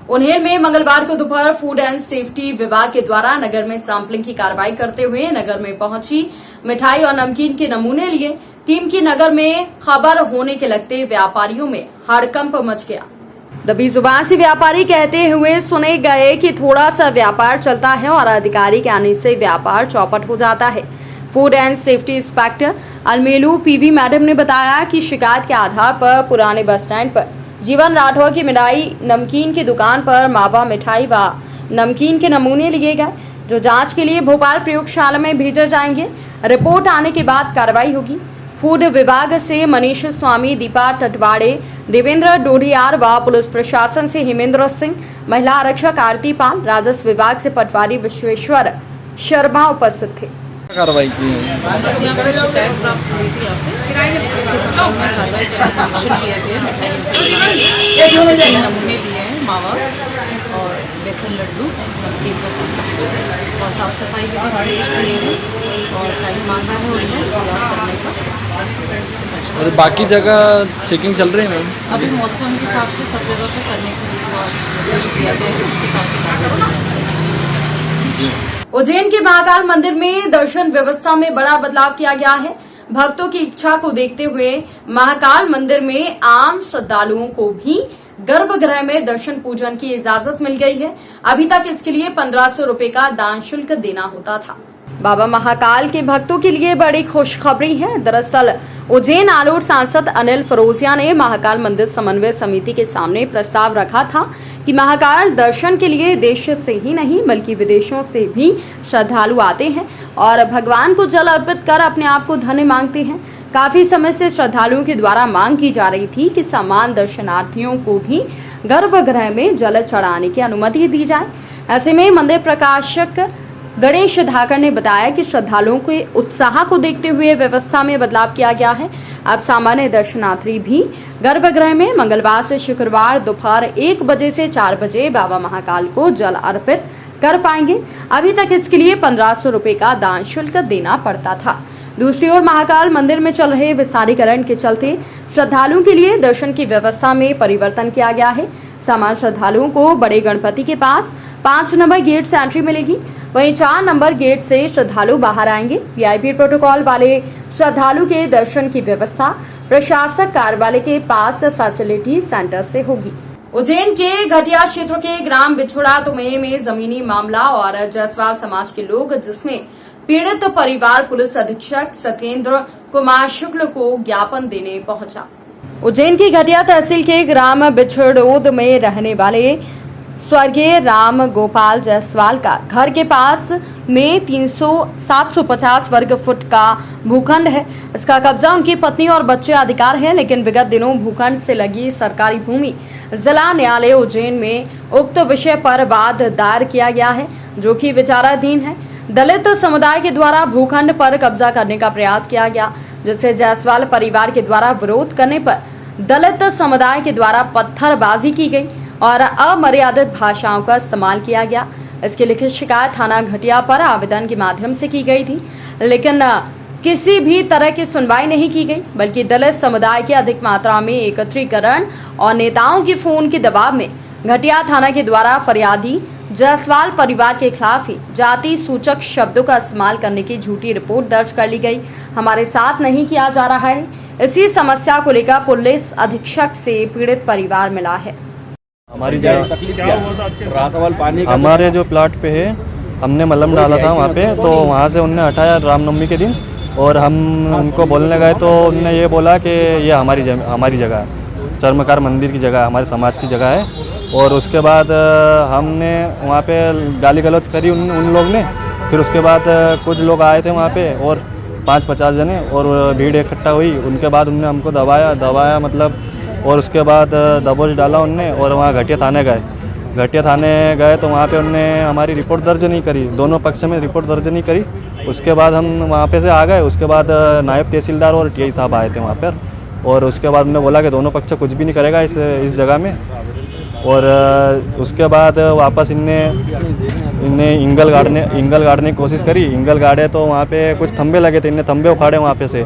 उन्हेर में मंगलवार को दोपहर फूड एंड सेफ्टी विभाग के द्वारा नगर में सैंपलिंग की कार्रवाई करते हुए नगर में पहुंची मिठाई और नमकीन के नमूने लिए टीम की नगर में खबर होने के लगते व्यापारियों में हड़कंप मच गया। दबी जुबान से व्यापारी कहते हुए सुने गए कि थोड़ा सा व्यापार चलता है और अधिकारी के आने से व्यापार चौपट हो जाता है। Food and safety inspector Almelu PV madam ने बताया कि शिकायत के आधार पर पुराने बस स्टैंड पर जीवन राठौर की मिठाई नमकीन की दुकान पर मावा मिठाई व नमकीन के नमूने लिए गए, जो जांच के लिए भोपाल प्रयोगशाला में भेजे जाएंगे। रिपोर्ट आने के बाद कार्रवाई होगी। फूड विभाग से मनीष स्वामी, दीपा टटवाड़े, देवेंद्र डोडियार व पुलिस प्रशासन से हेमेंद्र सिंह, महिला आरक्षक आरती पाल, राजस्व विभाग से पटवारी विश्वेश्वर शर्मा उपस्थित थे। कार्रवाई की है। शिकायत प्राप्त हुई थी उसके संबंध में कार्रवाई का किया गया। मिठाई नमूने लिए हैं, मावा और बेसन लड्डू नमकीन का सामान और साफ सफाई के बाद आदेश दिए हैं और टाइम मांगा है उन्हें सुधार करने का। और बाकी जगह चेकिंग चल रही है मैम? अभी मौसम के हिसाब से सब जगह पे करने का निर्देश दिया गया है, उसके हिसाब से कार्रवाई जी। उज्जैन के महाकाल मंदिर में दर्शन व्यवस्था में बड़ा बदलाव किया गया है। भक्तों की इच्छा को देखते हुए महाकाल मंदिर में आम श्रद्धालुओं को भी गर्भगृह में दर्शन पूजन की इजाजत मिल गई है। अभी तक इसके लिए 1500 रुपए का दान शुल्क देना होता था। बाबा महाकाल के भक्तों के लिए बड़ी खुशखबरी है। दरअसल उज्जैन आलोट सांसद अनिल फरोजिया ने महाकाल मंदिर समन्वय समिति के सामने प्रस्ताव रखा था कि महाकाल दर्शन के लिए देश से ही नहीं बल्कि विदेशों से भी श्रद्धालु आते हैं और भगवान को जल अर्पित कर अपने आप को धन्य मांगते हैं। काफी समय से श्रद्धालुओं के द्वारा मांग की जा रही थी कि समान दर्शनार्थियों को भी गर्भगृह में जल चढ़ाने की अनुमति दी जाए। ऐसे में मंदिर प्रकाशक गणेश धाकर ने बताया कि श्रद्धालुओं के उत्साह को देखते हुए व्यवस्था में बदलाव किया गया है। अब सामान्य दर्शनार्थी भी गर्भगृह में मंगलवार से शुक्रवार दोपहर 1 बजे से 4 बजे बाबा महाकाल को जल अर्पित कर पाएंगे। अभी तक इसके लिए 1500 रुपए का दान शुल्क देना पड़ता था। दूसरी ओर महाकाल मंदिर में चल रहे विस्तारीकरण के चलते श्रद्धालुओं के लिए दर्शन की व्यवस्था में परिवर्तन किया गया है। सामान्य श्रद्धालुओं को बड़े गणपति के पास 5 नंबर गेट से एंट्री मिलेगी, वहीं 4 नंबर गेट से श्रद्धालु बाहर आएंगे। वीआईपी प्रोटोकॉल वाले श्रद्धालु के दर्शन की व्यवस्था प्रशासक कार्यालय के पास फैसिलिटी सेंटर से होगी। उज्जैन के घटिया क्षेत्र के ग्राम बिछोड़ा तुमहे में जमीनी मामला और जायसवाल समाज के लोग, जिसमें पीड़ित परिवार पुलिस अधीक्षक सत्येंद्र कुमार शुक्ल को ज्ञापन देने पहुंचा। उज्जैन की घटिया तहसील के ग्राम बिछड़ोद में रहने वाले स्वर्गीय राम गोपाल जायसवाल का घर के पास में 750 वर्ग फुट का भूखंड है। इसका कब्जा उनकी पत्नी और बच्चे अधिकार है, लेकिन विगत दिनों भूखंड से लगी सरकारी भूमि जिला न्यायालय उज्जैन में उक्त विषय पर वाद दायर किया गया है, जो कि विचाराधीन है। दलित समुदाय के द्वारा भूखंड पर कब्जा करने का प्रयास किया गया, जिससे जायसवाल परिवार के द्वारा विरोध करने पर दलित समुदाय के द्वारा पत्थरबाजी की गई और अमर्यादित भाषाओं का इस्तेमाल किया गया। इसकी लिखित शिकायत थाना घटिया पर आवेदन के माध्यम से की गई थी, लेकिन किसी भी तरह की सुनवाई नहीं की गई, बल्कि दलित समुदाय के अधिक मात्रा में एकत्रीकरण और नेताओं के फोन के दबाव में घटिया थाना के द्वारा फरियादी जायसवाल परिवार के खिलाफ ही जाति सूचक शब्दों का इस्तेमाल करने की झूठी रिपोर्ट दर्ज कर ली गई। हमारे साथ नहीं किया जा रहा है। इसी समस्या को लेकर पुलिस अधीक्षक से पीड़ित परिवार मिला है। हमारी हमारे जो प्लाट पे है, हमने मलम डाला था वहाँ पे, तो वहाँ से उनने हटाया रामनवमी के दिन, और हम उनको बोलने गए तो उनने ये बोला कि ये हमारी जगह है, चर्मकार मंदिर की जगह है, हमारे समाज की जगह है। और उसके बाद हमने वहाँ पे गाली गलौज करी उन लोग ने। फिर उसके बाद कुछ लोग आए थे वहाँ पे और 5-50 जने, और भीड़ इकट्ठा हुई। उनके बाद उनने हमको दबाया मतलब, और उसके बाद दबोच डाला उनने, और वहाँ घटिया थाने गए तो वहाँ पे उनने हमारी रिपोर्ट दर्ज नहीं करी, दोनों पक्ष में रिपोर्ट दर्ज नहीं करी। उसके बाद हम वहाँ पे से आ गए। उसके बाद नायब तहसीलदार और टीआई साहब आए थे वहाँ पर, और उसके बाद उन्होंने बोला कि दोनों पक्ष कुछ भी नहीं करेगा इस जगह में। और उसके बाद वापस इनने इंगल गाड़ने की कोशिश करी। इंगल गाड़े तो वहाँ पे कुछ थंबे लगे थे, इनने थंबे उखाड़े वहाँ पे से,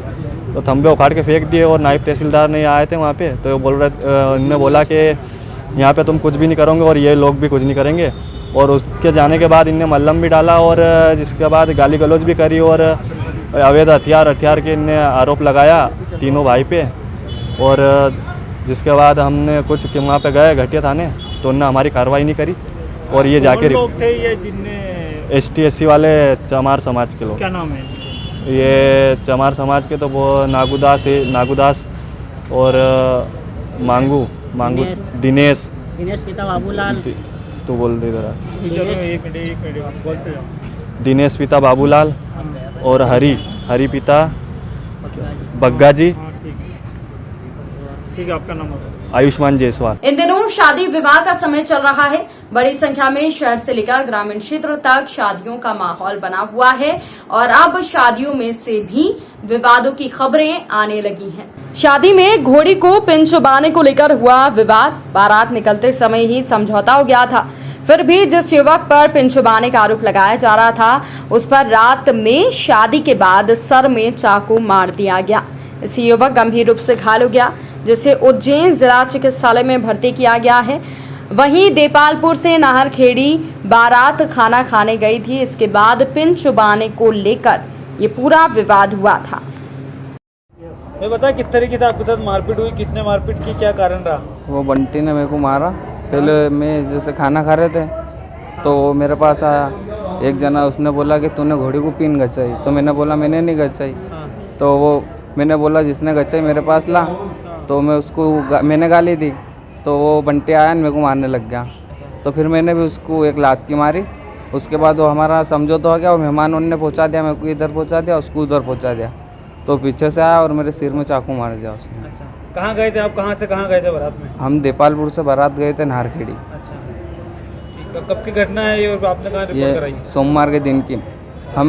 तो थंबे उखाड़ के फेंक दिए। और नायब तहसीलदार नहीं आए थे वहाँ पे, तो इनने बोला कि यहाँ पे तुम कुछ भी नहीं करोगे और ये लोग भी कुछ नहीं करेंगे। और उसके जाने के बाद इनने मल्लम भी डाला और जिसके बाद गाली गलौज भी करी और अवैध हथियार के इनने आरोप लगाया तीनों भाई पे। और जिसके बाद हमने कुछ कि वहाँ पे गए घटिया थाने तो उनने हमारी कार्रवाई नहीं करी। और ये जाके लोग थे ये जिनने ST SC वाले चमार समाज के लोग। क्या नाम है? ये चमार समाज के तो वो नागुदास और मांगू दिनेश पिता बाबूलाल। तू बोल दे जरा। चलो एक मिनट बोलते जाओ। दिनेश पिता बाबूलाल और हरी पिता बग्गा जी। हाँ ठीक है आपका नाम बताओ। आयुष्मान जायसवाल। इन दिनों शादी विवाह का समय चल रहा है। बड़ी संख्या में शहर से लेकर ग्रामीण क्षेत्र तक शादियों का माहौल बना हुआ है और अब शादियों में से भी विवादों की खबरें आने लगी हैं। शादी में घोड़ी को पिन चुबाने को लेकर हुआ विवाद। बारात निकलते समय ही समझौता हो गया था। फिर भी जिस युवक पर पिन चुबाने का आरोप लगाया जा रहा था उस पर रात में शादी के बाद सर में चाकू मार दिया गया। इसी युवक गंभीर रूप से घायल हो गया जिसे उज्जैन जिला चिकित्सालय में भर्ती किया गया है। वहीं देपालपुर से नाहरखेड़ी बारात खाना खाने गई थी। इसके बाद पिन चुबाने को लेकर ये पूरा विवाद हुआ था। ये बता किस तरीके से आपके साथ मारपीट हुई, किसने मारपीट की, क्या कारण रहा? वो बंटी ने मेरे को मारा। पहले मैं जैसे खाना खा रहे थे तो वो मेरे पास आया एक जना, उसने बोला कि तूने घोड़ी को पिन गचाई। तो मैंने बोला मैंने नहीं गचाई। तो वो मैंने बोला जिसने गचाई मेरे पास ला। तो मैं उसको मैंने गाली दी तो वो बंटी आया मेरे को मारने लग गया। तो फिर मैंने भी उसको एक लात की मारी। उसके बाद वो हमारा समझौता हो गया। वो मेहमान उनने पहुंचा दिया, मेरे को इधर पहुंचा दिया, उसको उधर पहुंचा दिया। तो पीछे से आया और मेरे सिर में चाकू मार दिया उसने। अच्छा, कहाँ गए थे आप? कहाँ से कहाँ गए थे बारात में? हम देपालपुर से बारात गए थे नाहरखेड़ी। अच्छा ठीक है। कब की घटना है ये और आपने कहाँ रिपोर्ट ये कराई? सोमवार के दिन की। हम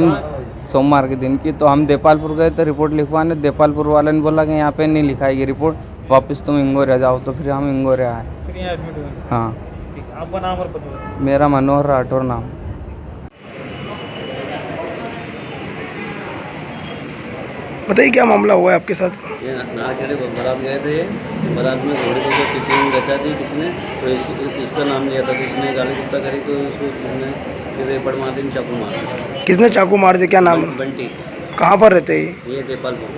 सोमवार के दिन की तो हम देपालपुर गए तो रिपोर्ट लिखवाने। देपालपुर वाले ने बोला कि यहाँ पे नहीं लिखाएगी रिपोर्ट, वापस तुम इंगोरिया जाओ। तो फिर हम इंगोरिया आए। फिर यहाँ एडमिट हुए? हाँ। ठीक है। आपका नाम और पता बताओ। मेरा मनोहर राठौर नाम। बताइए क्या मामला हुआ है आपके साथ? ये नाहरखेड़ी बारात गए थे। बारात में घोड़ी को जो पिन गचा दी किसने, तो इसका नाम लिया था। तो इसने गाली गुप्ता करी तो उसको उसने रेपड़ मार दी, चाकू मार। किसने चाकू मार दिया? क्या नाम है? बंटी। कहाँ पर रहते हैं ये देपालपुर।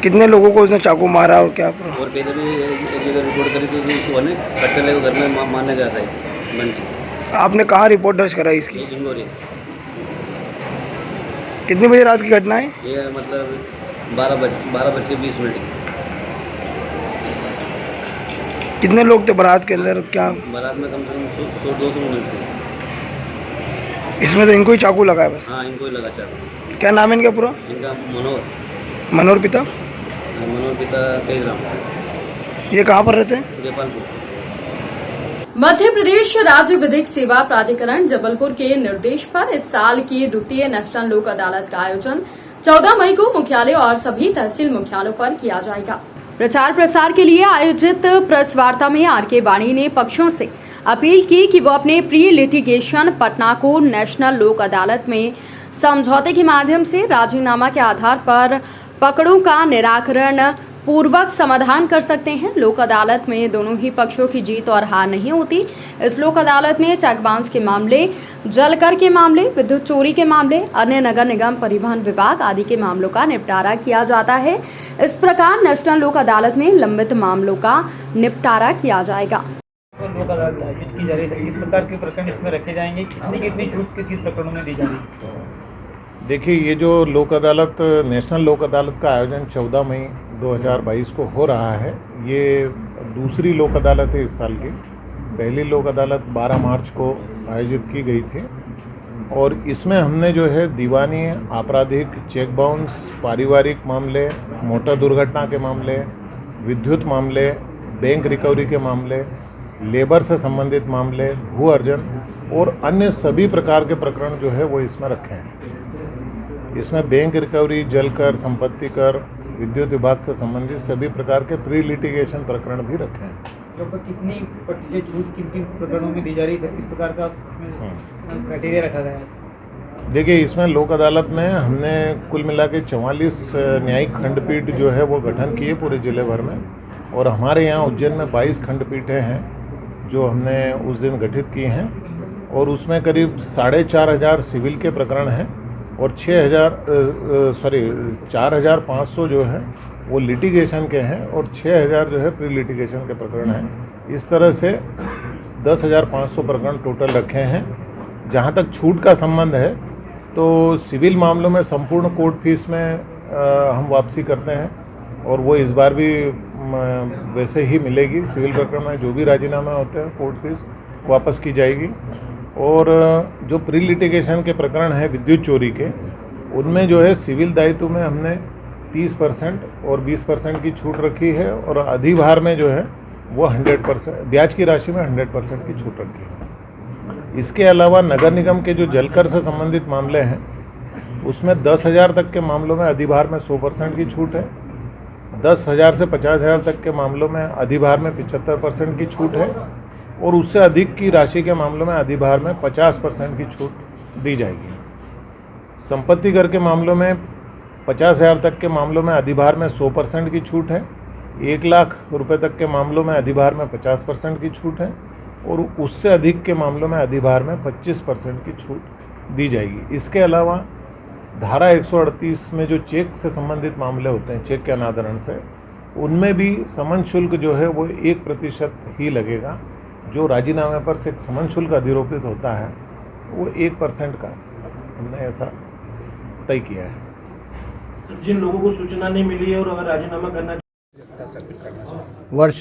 कितने लोगों को उसने चाकू मारा और क्या? और पहले भी एक जगह रिपोर्ट करी तो उसको कट्टे लेकर घर में मारने गया था बंटी। आपने कहाँ रिपोर्ट दर्ज कराई इसकी? इंगोरी। कितने बजे रात की घटना है? ये मतलब 12:20 कितने लोग थे बारात के अंदर? क्या बारात में कम से कम 100-200 मिनट थे। इसमें तो इनको ही चाकू लगा है बस? हाँ, इनको ही लगा चाकू। क्या नाम है इनका पूरा? इनका मनोहर पिता तेजराम। ये कहाँ पर रहते हैं? देपालपुर। मध्य प्रदेश राज्य विधिक सेवा प्राधिकरण जबलपुर के निर्देश पर इस साल की द्वितीय नेशनल लोक अदालत का आयोजन 14 मई को मुख्यालय और सभी तहसील मुख्यालयों पर किया जाएगा। प्रचार प्रसार के लिए आयोजित प्रेस वार्ता में आर.के. वाणी ने पक्षों से अपील की कि वो अपने प्री लिटिगेशन पटना को नेशनल लोक अदालत में समझौते के माध्यम से राजीनामा के आधार पर पकड़ों का निराकरण पूर्वक समाधान कर सकते हैं। लोक अदालत में दोनों ही पक्षों की जीत और हार नहीं होती। इस लोक अदालत में चेक बाउंस के मामले, जलकर के मामले, विद्युत चोरी के मामले, अन्य नगर निगम परिवहन विभाग आदि के मामलों का निपटारा किया जाता है। इस प्रकार नेशनल लोक अदालत में लंबित मामलों का निपटारा किया जाएगा। लोक अदालत आयोजित की जा रही है, किस प्रकार के प्रकरण इसमें रखे जाएंगे, कितनी छूट किस प्रकरणों में दी जाएगी? देखिए, ये जो लोक अदालत नेशनल लोक अदालत का आयोजन 14 मई 2022 को हो रहा है, ये दूसरी लोक अदालत है इस साल की। पहली लोक अदालत 12 मार्च को आयोजित की गई थी और इसमें हमने जो है दीवानी, आपराधिक, चेक बाउंस, पारिवारिक मामले, मोटर दुर्घटना के मामले, विद्युत मामले, बैंक रिकवरी के मामले, लेबर से संबंधित मामले, भू अर्जन और अन्य सभी प्रकार के प्रकरण जो है वो इसमें रखे हैं। इसमें बैंक रिकवरी, जल कर, संपत्ति कर, विद्युत विभाग से संबंधित सभी प्रकार के प्री लिटिगेशन प्रकरण भी रखे हैं। लगभग कितनी प्रतिशत छूट किन किन प्रकरणों में दी जा रही है, किस प्रकार का क्राइटेरिया रखा गया है? देखिए, इसमें लोक अदालत में हमने कुल मिला के 44 न्यायिक खंडपीठ जो है वो गठन किए पूरे जिले भर में और हमारे यहाँ उज्जैन में 22 खंडपीठें हैं जो हमने उस दिन गठित की हैं, और उसमें करीब 4,500 सिविल के प्रकरण हैं और 4,500 जो है वो लिटिगेशन के हैं और 6,000 जो है प्री लिटिगेशन के प्रकरण हैं। इस तरह से 10,500 प्रकरण टोटल रखे हैं। जहाँ तक छूट का संबंध है तो सिविल मामलों में संपूर्ण कोर्ट फीस में हम वापसी करते हैं और वो इस बार भी वैसे ही मिलेगी। सिविल प्रकरण में जो भी राजीनामा होते हैं कोर्ट फीस वापस की जाएगी। और जो प्री लिटिगेशन के प्रकरण हैं विद्युत चोरी के, उनमें जो है सिविल दायित्व में हमने 30% और 20% की छूट रखी है और अधिभार में जो है वो 100% ब्याज की राशि में 100% की छूट रखी है। इसके अलावा नगर निगम के जो जलकर से संबंधित मामले हैं उसमें 10,000 तक के मामलों में अधिभार में 100% की छूट है। 10,000 से 50,000 तक के मामलों में अधिभार में 75% की छूट है और उससे अधिक की राशि के मामलों में अधिभार में 50% की छूट दी जाएगी। संपत्ति कर के मामलों में 50,000 तक के मामलों में अधिभार में 100% की छूट है। 1 लाख रुपए तक के मामलों में अधिभार में 50% की छूट है और उससे अधिक के मामलों में अधिभार में 25% की छूट दी जाएगी। इसके अलावा धारा 138 में जो चेक से संबंधित मामले होते हैं, चेक के अनादरण से, उनमें भी समन शुल्क जो है वो 1% ही लगेगा। जो राजीनामे पर से समन शुल्क अधिरोपित होता है वो 1% का हमने ऐसा तय किया है। जिन लोगों को सूचना नहीं मिली है और अगर राजीनामा करना वर्ष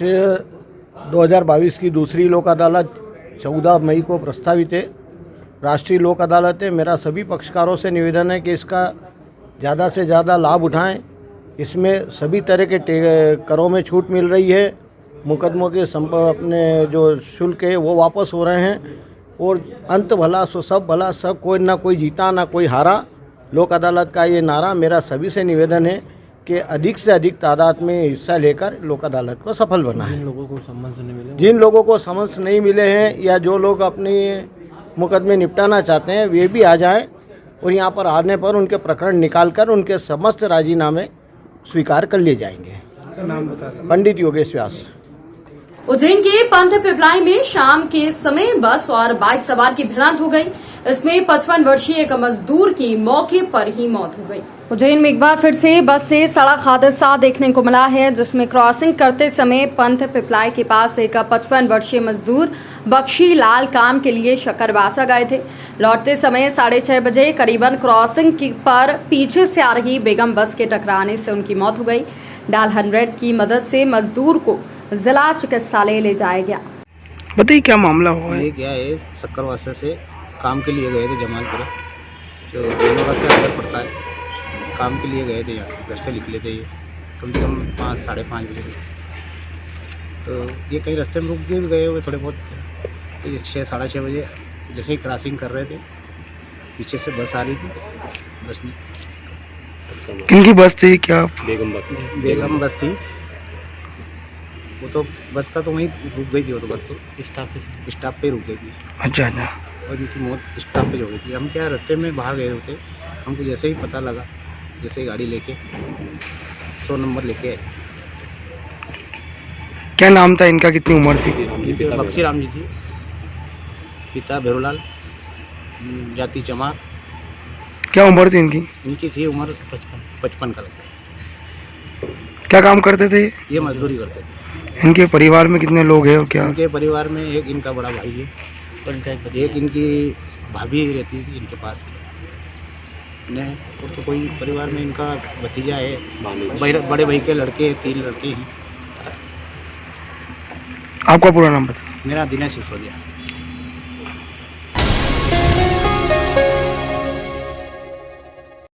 2022 की दूसरी लोक अदालत 14 मई को प्रस्तावित है। राष्ट्रीय लोक अदालत है। मेरा सभी पक्षकारों से निवेदन है कि इसका ज़्यादा से ज़्यादा लाभ उठाएं। इसमें सभी तरह के करों में छूट मिल रही है। मुकदमों के अपने जो शुल्क है वो वापस हो रहे हैं और अंत भला सो सब भला, सब कोई ना कोई जीता ना कोई हारा। लोक अदालत का ये नारा मेरा सभी से निवेदन है कि अधिक से अधिक तादाद में हिस्सा लेकर लोक अदालत को सफल बनाएं। जिन लोगों को समन्स नहीं मिले हैं या जो लोग अपनी मुकदमे निपटाना चाहते हैं वे भी आ जाएं और यहाँ पर आने पर उनके प्रकरण निकालकर उनके समस्त राजीनामे स्वीकार कर लिए जाएंगे। पंडित योगेश व्यास। उज्जैन के पंथ पिपलाई में शाम के समय बस और बाइक सवार की भिड़ंत हो गई। इसमें 55 वर्षीय एक मजदूर की मौके पर ही मौत हो गई। उज्जैन में एक बार फिर से बस से सड़क हादसा देखने को मिला है, जिसमें क्रॉसिंग करते समय पंथ पिपलाई के पास एक 55 वर्षीय मजदूर बख्शी लाल काम के लिए शक्करबासा गए थे। लौटते समय 6:30 बजे करीबन क्रॉसिंग पर पीछे से आ रही बेगम बस के टकराने से उनकी मौत हो गई। डायल 100 की मदद से मजदूर को जिला चिकित्सालय ले जाया गया। बताइए क्या मामला हुआ है? ये क्या है, शक्करवासा से काम के लिए गए थे जमालपुरा, जो बेनोरा से अंदर पड़ता है। काम के लिए गए थे, यहाँ से घर से निकले थे। ये कम से कम 5 साढ़े 5 बजे। तो ये कहीं रास्ते में रुक भी गए हुए थोड़े बहुत। तो ये 6 साढ़े 6 बजे जैसे ही क्रॉसिंग कर रहे थे, पीछे से बस आ रही थी। बस में किनकी बस थी? क्या बेगम बस थी। वो तो बस का तो वहीं रुक गई थी। वो तो बस तो स्टॉप पे रुक गई थी। अच्छा अच्छा। और इनकी मौत स्टॉप पे हो गई थी। हम क्या रास्ते में बाहर गए होते, हमको जैसे ही पता लगा, जैसे ही गाड़ी लेके 100 नंबर लेके आए। क्या नाम था इनका? कितनी उम्र थी? बख्शी राम जी थी। पिता भैरूलाल, जाति चमार। क्या उम्र थी इनकी? इनकी थी उम्र 55 का लगता। क्या काम करते थे? ये मजदूरी करते थे। इनके परिवार में कितने लोग हैं और क्या? इनके परिवार में एक इनका बड़ा भाई है और एक इनकी भाभी रहती थी इनके पास ने। और तो कोई परिवार में इनका भतीजा है, बड़े भाई के लड़के 3 लड़के हैं। आपका पूरा नाम बताओ। मेरा दिनेश सिसोदिया।